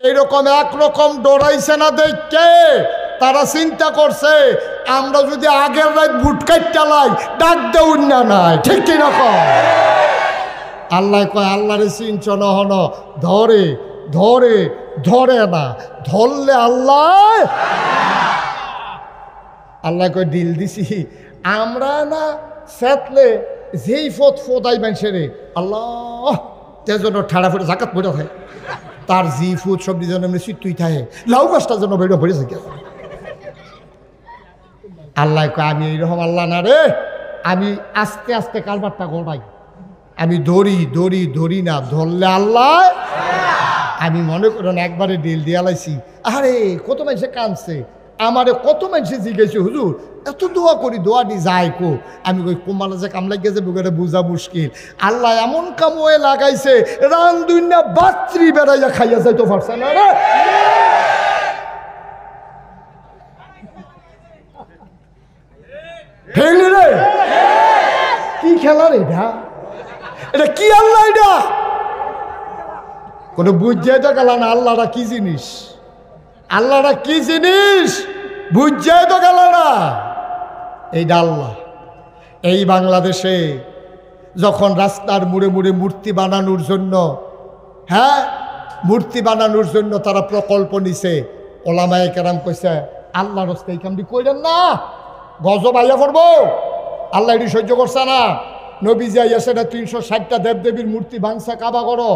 এইরকম একরকম ডরাইছে না দেখে তারা চিন্তা করছে আমরা যদি আগের রাত ভুট কাটতে লাই ডাক দেউন না নাই, ঠিক কিনা কয়? আল্লাহ কয় আল্লাহরে চিনছ না হন, ধরে ধরে ধরে না, ধরলে আল্লাহ আল্লাহ কয় ডিল দিছি আমরা না সেতলে যেই ফোত ফোদাই মানুষেরে আল্লাহ তেজন্য ঠাড়া ফেটে জাকাত পড়ে থাকে, তার জি ফুট সবজি যেন এমনি চিত্তুই থাকে, লাউ গাছটা যেন বেড়ে পড়েছে কে। আল্লাহ কয় আমি এইরকম আল্লাহ না রে, আমি আস্তে আস্তে কারবারটা গোড়াই, আমি ধরি ধরি ধরি না, ধরলে আল্লাহ। আমি মনে করেন একবারে ডিল দিয়ে লাইছি, আরে কত মানুষে কাঁদছে, আমারে কত মানুষে জিজ্ঞেস হুজুর এত দোয়া করি দোয়া দি যায় কো, আমি কই কোমালা যে কাম লাগিয়েছে বুকেরে বোঝা মুশকিল। আল্লাহ এমন কাম ওয়ে লাগাইছে রান দুইনা বাত্রি বেড়াইয়া খাইয়া যাইতে পারছে না রে। ফেলি রে কি খেলা রে এটা, এটা কি আল্লাহ, এটা কোনো বুঝে তো গেল না আল্লাহটা কি জিনিস, আল্লাহটা কি জিনিস বুঝে তো গেল না। এইটা আল্লাহ। এই বাংলাদেশে যখন রাস্তার মুড়ে মুড়ে মূর্তি বানানোর জন্য, হ্যাঁ মূর্তি বানানোর জন্য তারা প্রকল্প নিছে, ওলামায়ে কেরাম কইছে আল্লাহর রাস্তায় এই কামটি কইলেন না, গজব আইয়া পড়বো, আল্লাহ এটি সহ্য করছে না। নবীজি আইয়াছে না 360টা দেবদেবীর মূর্তি ভাঙছে কাবা করো,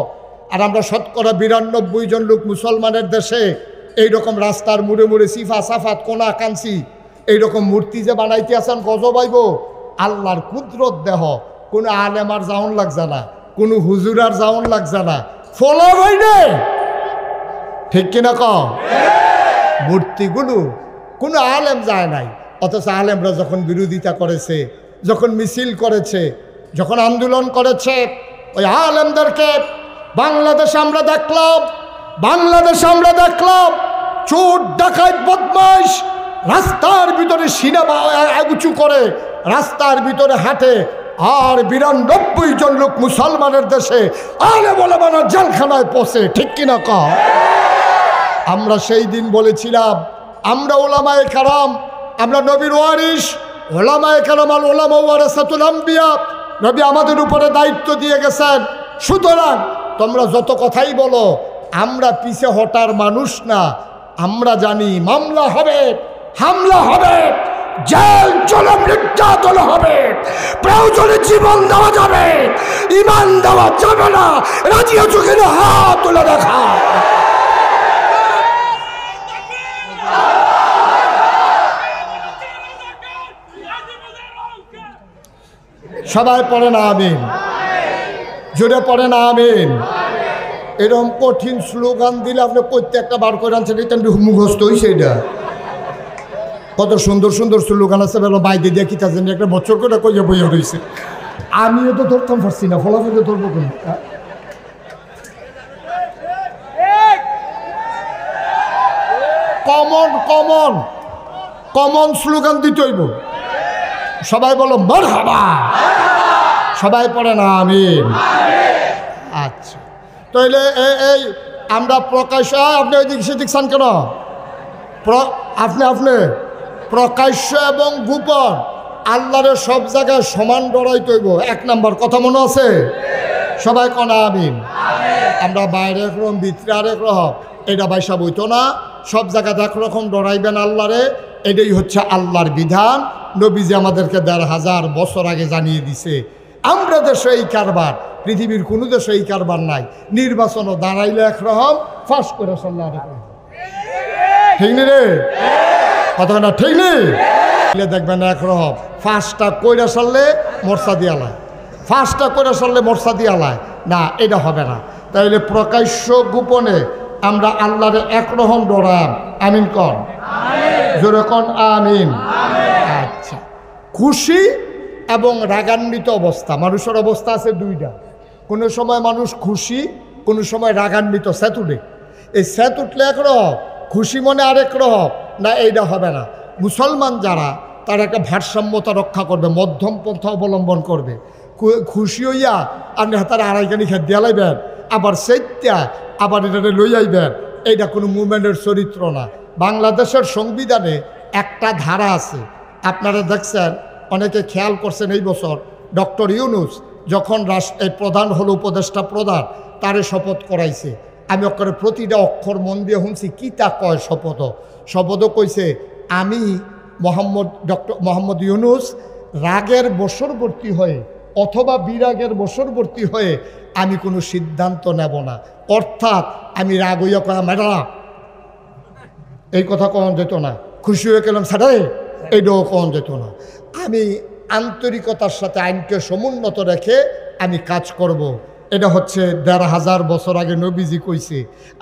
আর আমরা শতকরা 92 জন লোক মুসলমানের দেশে এইরকম রাস্তার মুড়ে মুড়ে সিফা সাফাত কোনা কাঞ্চি এইরকম মূর্তি যে বানাইতে আছেন গজব আইব। আল্লাহর কুদরত দেহ, কোনো আলেমার যাওন লাগছে না, কোনো হুজুরার যাওন লাগছে না, ফলো হইনে, ঠিক কিনা ক? মূর্তিগুলো কোনো আলেম যায় নাই, অথচ আলেমরা যখন বিরোধিতা করেছে, যখন মিছিল করেছে, যখন আন্দোলন করেছে, ওই আলেমদেরকে বাংলাদেশে আমরা দেখলাম চোর ডাকাত বদমাইশ রাস্তার ভিতরে সিনেমা উঁচু করে রাস্তার ভিতরে হাঁটে, আর 92 জন লোক মুসলমানের দেশে আলেম ওলামারা জেলখানায় পৌঁছে, ঠিক কিনা ক? আমরা সেই দিন বলেছিলাম আমরা ওলামায়ে কেরাম, আমরা নবীর ওয়ারিস, ওলামায়ে কেরাম আল ওলামা ওয়ারাসাতুল আম্বিয়া, নবী আমাদের উপরে দায়িত্ব দিয়ে গেছেন। সুতরাং তোমরা যত কথাই বলো, আমরা পিছে হটার মানুষ না, আমরা জানি মামলা হবে, হামলা হবে, জেল জুলুম নির্যাতন হবে, প্রয়োজনে জীবন দেওয়া যাবে, ঈমান দেওয়া যাবে না। রাজি আছো কিনা হাত তুলে দেখা। সবাই পড়ে না আমিন, জোরে পড়ে না আমিন। এরকম কঠিন স্লোগান দিলে আপনি প্রত্যেকটা বার করে আনছেন, এটা মুখস্থ হয়েছে। এটা কত সুন্দর সুন্দর স্লোগান আছে, বেলা বাইরে দিয়ে কি জানি একটা বছর করে কইয়া বইয়া রয়েছে, আমিও তো ধরতাম পারছি না, ফলাফল ধরবো কোন। কমন কমন কমন স্লোগান দিতে হইব। সবাই বলো মারহাবা, সবাই পড়ে না আমিন। আচ্ছা, তাইলে এই আমরা প্রকাশ্য, আপনি ওইদিক সেদিক চান কেন? আপনি প্রকাশ্য এবং গোপন আল্লাহরে সব জায়গায় সমান ডরাই তৈব, 1 নম্বর কথা মনে আছে? সবাই কনা আমিন। আমরা বাইরে একরকম ভিতরে আরেক রকম, এটা বাইসা বইতো না, সব জায়গাতে একরকম ডরাইবেন আল্লাহরে, এটাই হচ্ছে আল্লাহর বিধান। নবীজি আমাদেরকে 1500 বছর আগে জানিয়ে দিছে। আমরা দেশে এই কারবার, পৃথিবীর কোনো দেশে এই কারবার নাই। নির্বাচনও দাঁড়াইলে একরকম, ফাঁস করে সাল্লাহ আরেকরকম, ঠিক নি রে কথা না? ঠিক নেই দেখবেন একরকম, ফাঁসটা কইরা সারলে মর্সা দিয়ালায়, ফাঁসটা কইরা সারলে মর্সা দিয়ালায় না, এটা হবে না। তাইলে প্রকাশ্য গোপনে আমরা আল্লাহরে একরকম ডরাম। আমিন কন, জোরে কন আমিন। আচ্ছা, খুশি এবং রাগান্বিত অবস্থা, মানুষের অবস্থা আছে দুইটা। কোনো সময় মানুষ খুশি, কোনো সময় রাগান্বিত। স্যাত উঠে, এই স্যাত উঠলে একরকম, খুশি মনে আরেক রকম না, এইটা হবে না। মুসলমান যারা, তারা একটা ভারসাম্যতা রক্ষা করবে, মধ্যম পন্থা অবলম্বন করবে। খুশি হইয়া আপনি হাতারে 2.5 খানি খেত দিয়া লাইবেন, আবার সেইটা আবার এটাতে লই আইবেন, এইটা কোনো মুভমেন্টের চরিত্র না। বাংলাদেশের সংবিধানে একটা ধারা আছে, আপনারা দেখছেন, অনেকে খেয়াল করছেন, এই বছর ডক্টর ইউনূস যখন রাষ্ট্রের প্রধান হলো, উপদেষ্টা প্রধান, তারে শপথ করাইছে। আমি অক্ষরে প্রতিটা অক্ষর মন দিয়ে শুনছি কি তা কয় শপথও কইছে, আমি ডক্টর মোহাম্মদ ইউনূস রাগের বশবর্তী হয়ে অথবা বিরাগের বশবর্তী হয়ে আমি কোনো সিদ্ধান্ত নেব না। অর্থাৎ আমি রাগ হইয়া কয়া ম্যাডাম এই কথা কখন যেত না, খুশি হয়ে গেলাম স্যার এইটাও কখন যেত না। আমি আন্তরিকতার সাথে আইনকে সমুন্নত রেখে আমি কাজ করব। এটা হচ্ছে ১৫০০ বছর আগে নবীজি কইছে।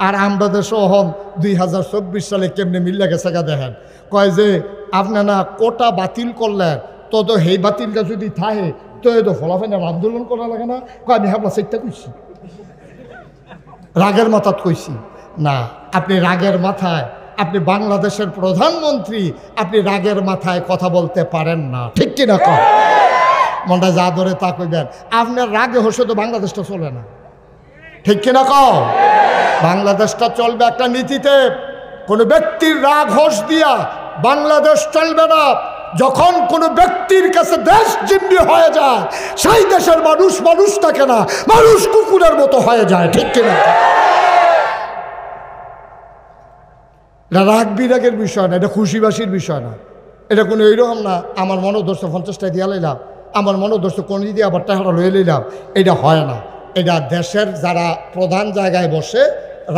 আর আমরা দেশও হন ২০২৪ সালে কেমনে মিল্লা গেছে গা দেখেন, কয় যে আপনারা কোটা বাতিল করলেন, তো সেই বাতিলটা যদি থাকে তো এই তো ফলাফেনার আন্দোলন করা লাগে না। আমি হাবলা সেইটা কইছি, রাগের মাথাত কইছি না। আপনি রাগের মাথায়, আপনি বাংলাদেশের প্রধানমন্ত্রী, আপনি রাগের মাথায় কথা বলতে পারেন না, ঠিক কিনা কর? মনটা যা ধরে তা কইবেন। আপনার রাগে হসে তো বাংলাদেশটা চলে না, ঠিক কিনা কর? বাংলাদেশটা চলবে একটা নীতিতে। কোনো ব্যক্তির রাগ হোস দিয়া বাংলাদেশ চলবে না। যখন কোনো ব্যক্তির কাছে দেশ জিম্মি হয়ে যায়, সেই দেশের মানুষ থাকে না, মানুষ কুকুরের মতো হয়ে যায়, ঠিক কিনা? এটা রাগ বিরাগের বিষয় না, এটা খুশিবাসীর বিষয় না। এটা কোনো এইরকম না আমার মনোদর্শ 50টা দিয়া লইলাম, আমার মনোদর্শ কোন দিয়ে আবার টাকা লয়ে লইলাম, এটা হয় না। এটা দেশের যারা প্রধান জায়গায় বসে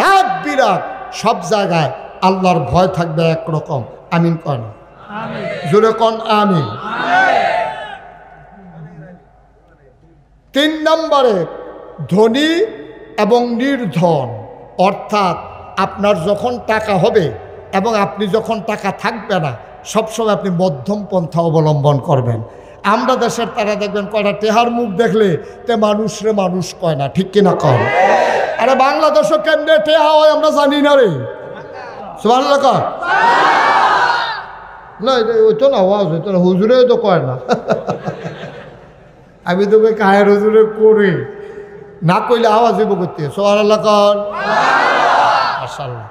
রাগ বিরাগ সব জায়গায় আল্লাহর ভয় থাকবে একরকম। আমিন কন, জোরে কন আমিন। ৩ নম্বরে ধনী এবং নির্ধন, অর্থাৎ আপনার যখন টাকা হবে এবং আপনি যখন টাকা থাকবে না, সবসময় আপনি মধ্যম পন্থা অবলম্বন করবেন। আমরা দেশের তারা দেখবেন কয়টা টেহার মুখ দেখলে তে মানুষরে মানুষ কয় না, ঠিক কিনা কর? আরে বাংলাদেশও কেন্দ্রে টেহা হয় আমরা জানি না রে, সুবহানাল্লাহ কর না। ওই তো না আওয়াজ হইতো না, হুজুরেও তো কয় না। আমি তোকে কায়ের হুজুরে করে না কইলে আওয়াজ হইব করতে, সুবহানাল্লাহ কর। মাশাআল্লাহ,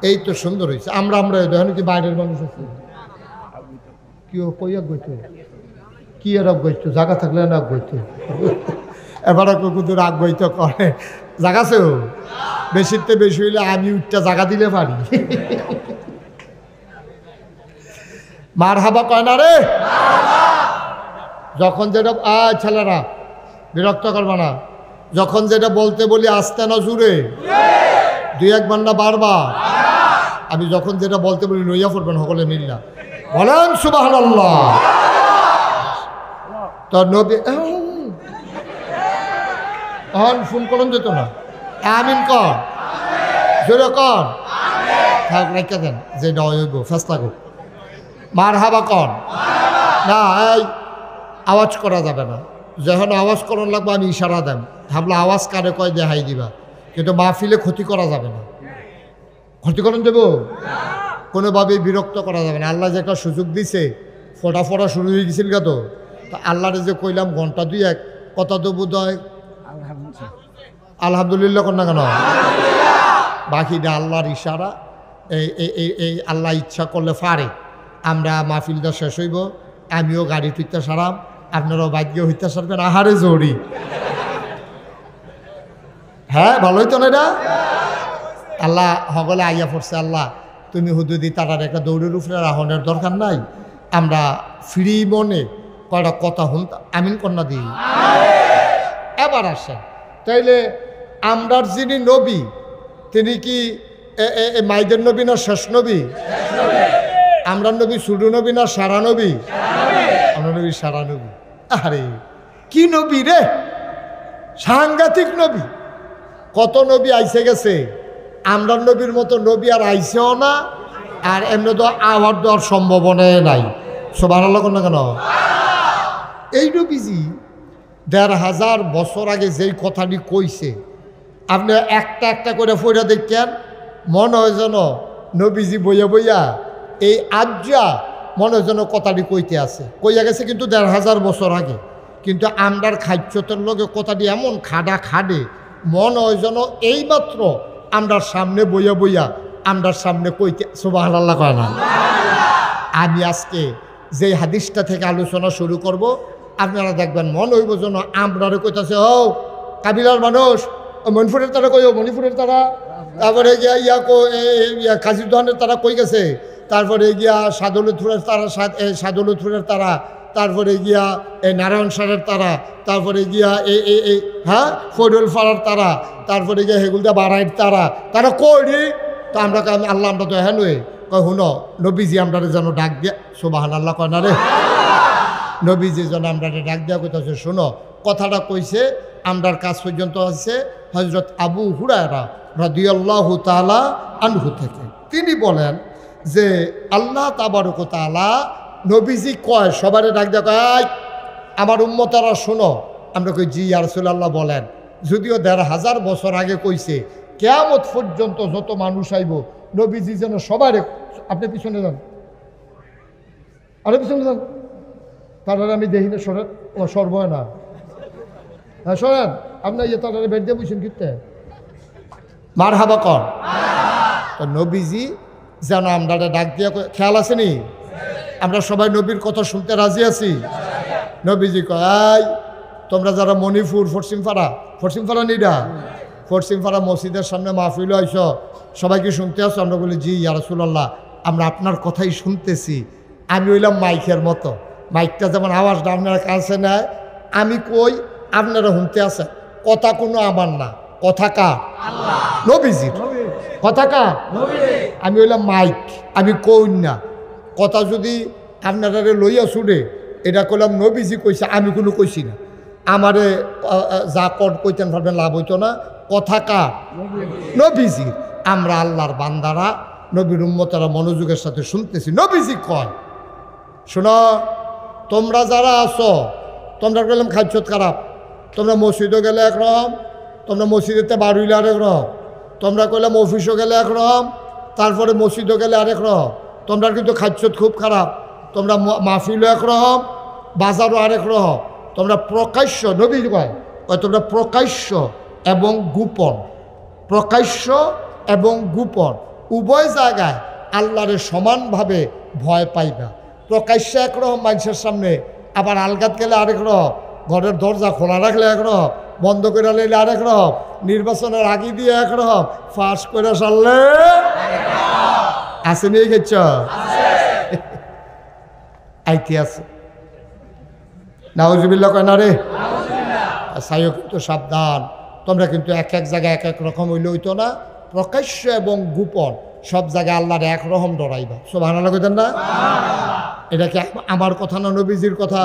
এই তো সুন্দর হয়েছে। আমরা দেখেন কি বাইরের মানুষ আছে কি কইয়া গইতো, কি আর গইতো, জায়গা থাকলে না গইতো। এবার কিন্তু রাগ গইতো করে, জাগাছেও বেশিতে বেশি হইলে আমি উঠটা জায়গা দিলে পারি। মার হাবা কয় না রে, যখন যেটা ছেলেরা বিরক্ত করবে না, যখন যেটা বলতে বলি আসতে না জুড়ে ২-১ না বারবার। আমি যখন যেটা বলতে বলি লইয়া পড়বেন সকলে মিল্লা বলেন সুবহানাল্লাহ। তো নবী ফোন করুন যেত না, আমিন কর, জোরে কর, থাক রেখে দেন যে নয়ব ফেসলা গো মার হাবা কর না। এই আওয়াজ করা যাবে না, যখন আওয়াজ করন লাগবে আমি ইশারা দেন, ভাবলা আওয়াজ কারে কয় দেখাই দিবা, কিন্তু মাহফিলে ক্ষতি করা যাবে না। ক্ষতি করুন দেব কোনোভাবেই বিরক্ত করা যাবে না। আল্লাহ যে একটা সুযোগ দিছে, ফোটা শুরু হয়ে গেছিল তো, তা আল্লাহরে যে কইলাম ঘন্টা ২-১ কথা তো বোধ হয় আলহামদুলিল্লাহ কর না কেন, বাকিটা আল্লাহর ইশারা। এই আল্লাহ ইচ্ছা করলে পারে আমরা মাহফিলটা শেষ হইব, আমিও গাড়ি তুইতে সারাম, আপনারাও ভাগ্য হইতে সারবেন। আহারে জড়ি, হ্যাঁ ভালো হইতো না এটা। আল্লাহ হগলে আইয়া পড়ছে, আল্লাহ তুমি হুদুদি তারার একটা দৌড়ের উপরে রাহনের দরকার নাই, আমরা ফ্রি মনে কয়টা কথা হুন আমিন কন্যা দিই। এবার আসেন, তাইলে আমরার যিনি নবী তিনি কি মাইদের নবী না শেষ নবী? আমরা নবী ছোট নবী না সারা নবী? আমরা নবী সারা নবী। আরে কি নবী রে, সাংঘাতিক নবী। কত নবী আইসে গেছে, আমরা নবীর মতো নবী আর আইসেও না, আর এমনি তো আওয়ার দেওয়ার সম্ভাবনাই নাই। সুবহানাল্লাহ না কেন? এই নবীজি ১৫০০ বছর আগে যেই কথাটি কইছে, আপনি একটা একটা করে ফইরা দেখেন, মনে হয় যেন নবীজি বইয়া বইয়া এই আজ্জা মনে হয় যেন কথাটি কইতে আছে, কইয়া গেছে কিন্তু ১৫০০ বছর আগে। কিন্তু আমরার খাদ্যতের লগে কথাটি এমন খাডে মনে হয় যেন এইমাত্র আমরার সামনে বইয়া বইয়া আমরার সামনে কইতে সুবহানাল্লাহ কয় না। আমি আজকে যে হাদিসটা থেকে আলোচনা শুরু করব, আপনারা দেখবেন মন হইব যেন আমরারে কইতাছে, ও কাবিলার মানুষ মণিপুরের তারা কই, মণিপুরের তারা, তারপরে গিয়া কাজিরদহানের তারা কই গেছে, তারপরে গিয়া সাদুলুথুরের তারা, সাদুলুথুরের তারা, তারপরে গিয়া এই নারায়ণ সারের তারা, তারপরে গিয়া এই হ্যাঁ ফৈরুল ফাড়ার তারা, তারপরে গিয়া হেগুলদা বাড়াইয়ের তারা, তারা কই রে? তো আমরা আল্লাহ আমরা তো হ্যাঁ নই কয়, শুনো নবীজি আমরা যেন ডাক দিয়া, সুবহানাল্লাহ কয় না রে, নবীজি যেন আমরা ডাক দিয়া কইতাছে, শোনো কথাটা কইছে আমরার কাজ পর্যন্ত আছে হযরত আবু হুরায়রা রাদিয়াল্লাহু তাআলা আনহু থেকে। তিনি বলেন যে আল্লাহ তাবারক ওয়া তাআলা নবীজি কয় সবারে ডাক দিয়া কয়, আমার উম্মতারা শোনো। আমরা কই জি ইয়া রাসূলুল্লাহ বলেন। যদিও ১৫০০ বছর আগে কইছে কিয়ামত পর্যন্ত যত মানুষ আইব নবীজি যেন সবারে, আপনি পিছনে যান, আরে পিছনে যান, তারা আমি দেখি না সরেন, ও সর্বয় না, হ্যাঁ সরেন, আপনার ইয়ে তারা বেড দিয়ে বুঝছেন কিনতে মার হাবা কর। তো নবীজি যেন আমরা ডাক দিয়া, খেয়াল আছে নি? আমরা সবাই নবীর কথা শুনতে রাজি আছি। নবীজি কয়, তোমরা যারা মণিপুর ফরসিমপাড়া নিডা ফরসিমপাড়া মসজিদের সামনে মাহফিল আইস, সবাই কি শুনতে আসো? আমরা বলি জি ইয়া রাসূলুল্লাহ, আমরা আপনার কথাই শুনতেছি। আমি হইলাম মাইকের মতো, মাইকটা যেমন আওয়াজটা আপনারা কাছে নেয়, আমি কই আপনারা শুনতে আসেন। কথা কোনো আমার না, কথা কার? নবীজির। কথা কার? আমি হইলাম মাইক, আমি কই না। কথা যদি আপনারা লইয়া শুনে, এটা কইলাম নবীজি কইছে, আমি কোনো কইছি না। আমারে যা কট কইতেন পারবেন লাভ হইতো না। কথা কার? নবীজির। আমরা আল্লাহর বান্দারা, নবীর উম্মতেরা মনোযোগের সাথে শুনতেছি। নবীজি কয়, শোনো তোমরা যারা আছো, তোমরা কইলাম খাদ্যত খারাপ, তোমরা মসজিদও গেলে একরকম, তোমরা মসজিদেতে বাড়িলে আরেক রকম, তোমরা কইলাম অফিসও গেলে একরকম, তারপরে মসজিদও গেলে আরেক রকম, তোমরা কিন্তু খাদ্যত খুব খারাপ, তোমরা মাহফিলও একরকম, বাজারও আরেক রকম, তোমরা প্রকাশ্য, নবী কয় তোমরা প্রকাশ্য এবং গোপন, প্রকাশ্য এবং গোপন উভয় জায়গায় আল্লাহরে সমানভাবে ভয় পাইবা। প্রকাশ্য একরকম মানুষের সামনে, আবার আলগাত গেলে আরেক রকম, ঘরের দরজা খোলা রাখলে একরকম, বন্ধ করে নিলে আরেক রকম, নির্বাচনের আগে দিয়ে একরকম, ফাঁস করে সারলে আছে নিয়ে গেছ আইতে আছে। নাউজুবিল্লাহ কয় না রে, সাইও কিন্তু সাবধান, তোমরা কিন্তু এক এক জায়গায় এক এক রকম হইলে হইতো না। প্রকাশ্য এবং গোপন সব জায়গায় আল্লাহর একরকম ডরাইবা। সুবহানাল্লাহ কইতেন না? এটা কি আমার কথা না নবীজির কথা?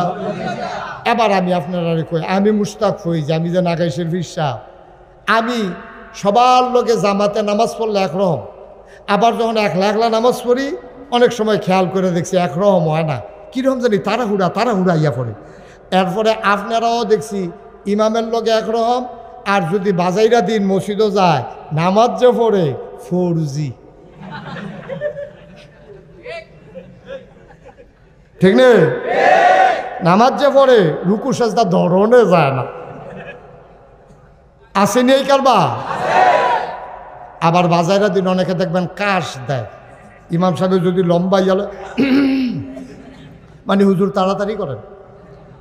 এবার আমি আপনারা কই, আমি মুশতাক ফইজ, আমি যে নাগাইশের ফিরসা, আমি সবার লোকে জামাতে নামাজ পড়লে একরকম, আবার যখন একলা একলা নামাজ পড়ি অনেক সময় খেয়াল করে দেখছি একরকম হয় না, কীরকম জানি তাড়াহুড়া ইয়া পড়ে। এরপরে আপনারাও দেখছি ইমামের লোকে একরকম, আর যদি বাজাইরা দিন মসজিদও যায় নামাজ যে পড়ে ফরজি, ঠিক নেই? নামাজ যে পড়ে রুকু সাজদা ধরনে যায় না, আসেনি এই কারবা। আবার বাজাইরা দিন অনেকে দেখবেন কাশ দেয়, ইমাম সাহেব যদি লম্বা ইয়ালে মানে হুজুর তাড়াতাড়ি করেন।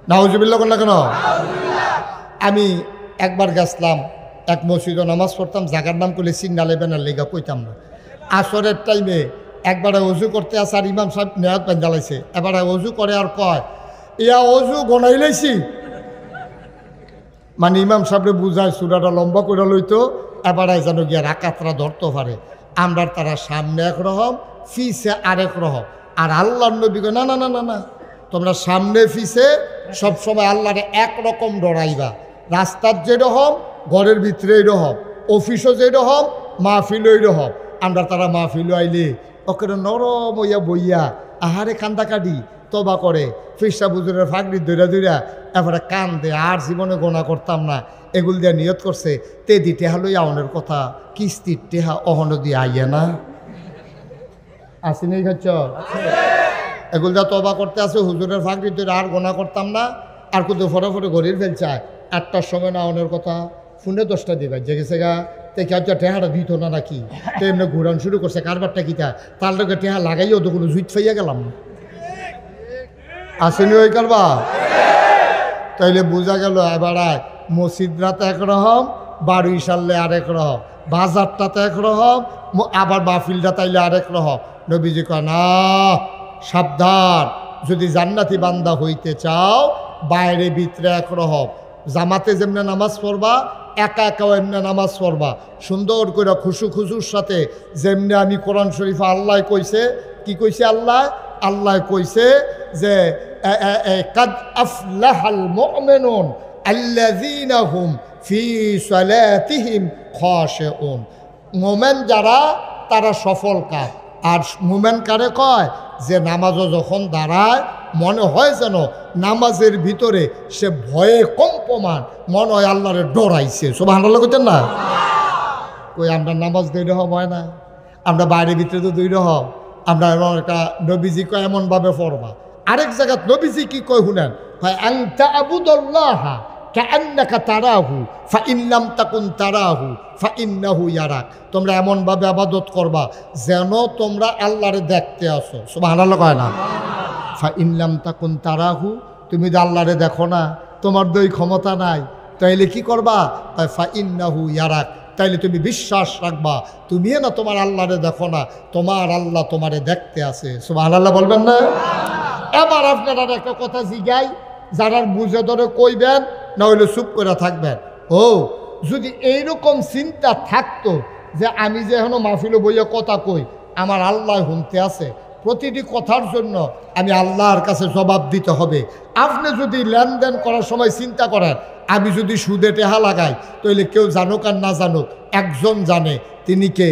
নাউজুবিল্লাহ করল কেন? আমি একবার গেছিলাম এক মসজিদে নামাজ পড়তাম, জায়গার নাম করলে সিগনালে বেনার লেগা কইতাম না। আসরের টাইমে একবারে অজু করতে আসে, আর ইমাম সাহেব নেয়াত পেন জ্বালাইছে, এবারে অজু করে আর কয় ইয়া অজু গনাই লাইছি, মানে ইমাম সাহেবরে বুঝায় সুরাটা লম্বা করে লইতো, এবারে যেন গিয়া রাকাতরা ধরতে পারে। আমরা তারা সামনে একরকম, ফিসে আরেক রকম। আর আল্লাহর নবী কয় না না না না না, তোমরা সামনে ফিসে সবসময় আল্লাহরে একরকম ডরাইবা। রাস্তার যেরকম, ঘরের ভিতরে এইরকম, অফিসও যেরকম, মাহফিল ওইরকম। আমরা তারা মাহফিল আইলে ওকে নরম হইয়া বইয়া আহারে কান্দা কাটি তবা করে, ফিসা বুজুরের ফাঁকড়ি দৈরা এবারে কান দে, আর জীবনে গোনা করতাম না। এগুল দিয়ে নিয়ত করছে তেদি টেহা লই আউনের কথা, কিস্তির টেহা অহন দিয়ে আইয়া না আসেনি খাচ্ছ, এগুল দিয়ে তবা করতে আছে হুজুরের ফাঁকড়ি দৈরা আর গোনা করতাম না। আর কিন্তু ফরে ঘড়ির ফেলছে 8টার সময় না আউনের কথা, ফোনে 10টা দিবা জেগেছে গা, তো কেউ টেহাটা দিত না নাকি, তো এমনি ঘুরান শুরু করছে কারবারটা কিতা, তার লোকে টেহা লাগাইও তো কোনো জুইত ফাইয়া গেলাম আসেনি ওই কারবা। তাইলে বোঝা গেল এবার মসজিদরাতে একরকম, বাড়ি সারলে আরেক রকম, বাজারটাতে একরকম, আবার মাহফিলটা তাইলে আরেক রকম। নবীজি কয় না, সাবধান, যদি জান্নাতি বান্দা হইতে চাও বাইরে ভিতরে একরকম, জামাতে যেমনি নামাজ পড়বা একা একাও এমনি নামাজ পড়বা, সুন্দর করে খুশু খুশুর সাথে, যেমনি আমি কোরআন শরীফে আল্লাহ কইছে, কি কইছে আল্লাহ? আল্লাহ কইছে যে কাদ আফলাহাল মুমিনুন আল্লাযীনা হুম ফি সালাতিহিম খাশিউন। মোমেন যারা তারা সফল কাজ। আর মোমেন কারে কয়? যে নামাজও যখন দাঁড়ায় মনে হয় যেন নামাজের ভিতরে সে ভয়ে কম্পমান, মনে হয় আল্লাহরে ডরাইছে। সুবহানাল্লাহ কইতেন না? কই আমরা নামাজ দুই রকম হয় না, আমরা বাইরের ভিতরে তো দুই রকম। আমরা এমন একটা নবীজি কয় এমনভাবে পড়বা। আরেক জায়গায় নবীজি কি কয় শুনেন, ভাই আনতা আবুদুল্লাহ কাআন্নাকা তারাহু ফাইন লাম তাকুন তারাহু ফাইন্নাহু ইয়ারাক। তোমরা এমনভাবে ইবাদত করবা যেন তোমরা আল্লাহরে দেখতে আসো। সুবহানাল্লাহ কয় না? ফাইন লাম তাকুন তারাহু, তুমি যে আল্লাহরে দেখো না, তোমার দই ক্ষমতা নাই, তাইলে কি করবা? ফাইন্নাহু ইয়ারাক, তাইলে তুমি বিশ্বাস রাখবা তুমি না তোমার আল্লাহরে দেখো না, তোমার আল্লাহ তোমারে দেখতে আছে। সুবহানাল্লাহ বলবেন না? এবার আপনারা একটা কথা জিগাই, যারা বুঝে ধরে কইবেন, না হইলে চুপ করে থাকবেন। ও যদি এইরকম চিন্তা থাকতো যে আমি যে এখনো মাহফিলে বইয়া কথা কই, আমার আল্লাহ শুনতে আছে, প্রতিটি কথার জন্য আমি আল্লাহর কাছে জবাব দিতে হবে। আপনি যদি লেনদেন করার সময় চিন্তা করেন আমি যদি সুদে টেহা লাগাই, তাহলে কেউ জানুক আর না জানুক একজন জানে, তিনি কে?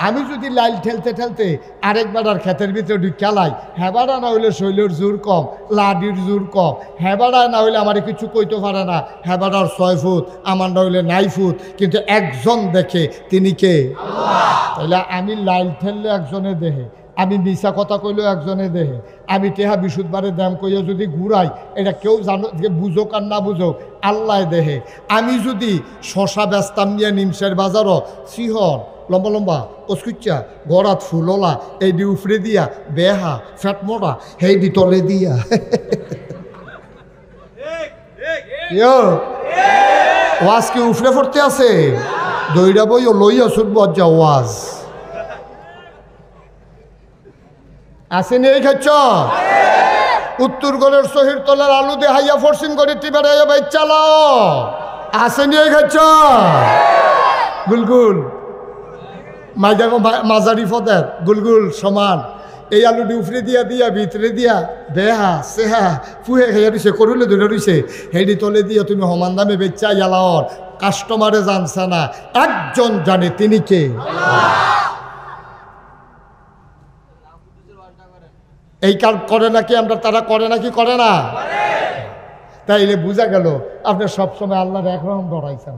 আমি যদি লাইল ঠেলতে ঠেলতে আরেকবার আর ক্ষেতের ভিতরে ঢুকালাই, হেবাড়া না হইলে শৈলের জোর কম, লাডির জোর কম, হেবাড়া না হইলে আমার কিছু কইতে পারে না, হেবাড়ার 6 ফুট, আমার না হইলে 9 ফুট, কিন্তু একজন দেখে, তিনি কে? তাহলে আমি লাইল ঠেললে একজনে দেহে, আমি মিশা কথা কইলেও একজনে দেহে, আমি টেহা বিশুদ্ধবারে দাম কইয়া যদি ঘুরাই, এটা কেউ জানো বুঝোক আর না বুঝোক আল্লাহ দেহে। আমি যদি শশা ব্যস্তাম নিয়ে নিমসের বাজারও সিহর লম্বা লম্বা কচকুচ্চা গড়াত ফুললা এই দি উফরে দিয়া বেহা ফ্যাট মোটা হেই দি তলে দিয়া ওয়াজ কি উফরে পড়তে আছে? দইরা বই ও লইয়া ছুটব যা ওয়াজ আসেনি। এই খাচ্ছ উত্তর গড়ের শহীদ তলার আলু দিয়ে হাইয়া ফরসিন করে টিপারে ভাই চালাও, আসেনি। এই খাচ্ছ গুলগুল মাই দেখো মাঝারি ফদের গুলগুল সমান, এই আলুটি উফরে দিয়া দিয়া ভিতরে দিয়া বেহা সেহা ফুহে খাইয়া দিছে, করলে ধরে রইছে, হেডি তলে দিয়া তুমি সমান দামে বেচা ইয়ালাওর, কাস্টমারে জানছে না, একজন জানে, তিনি কে? এই কাজ করে নাকি আমরা, তারা করে নাকি করে না? তাইলে বোঝা গেল আপনি সবসময় আল্লাহর একরকম ডরাইছেন।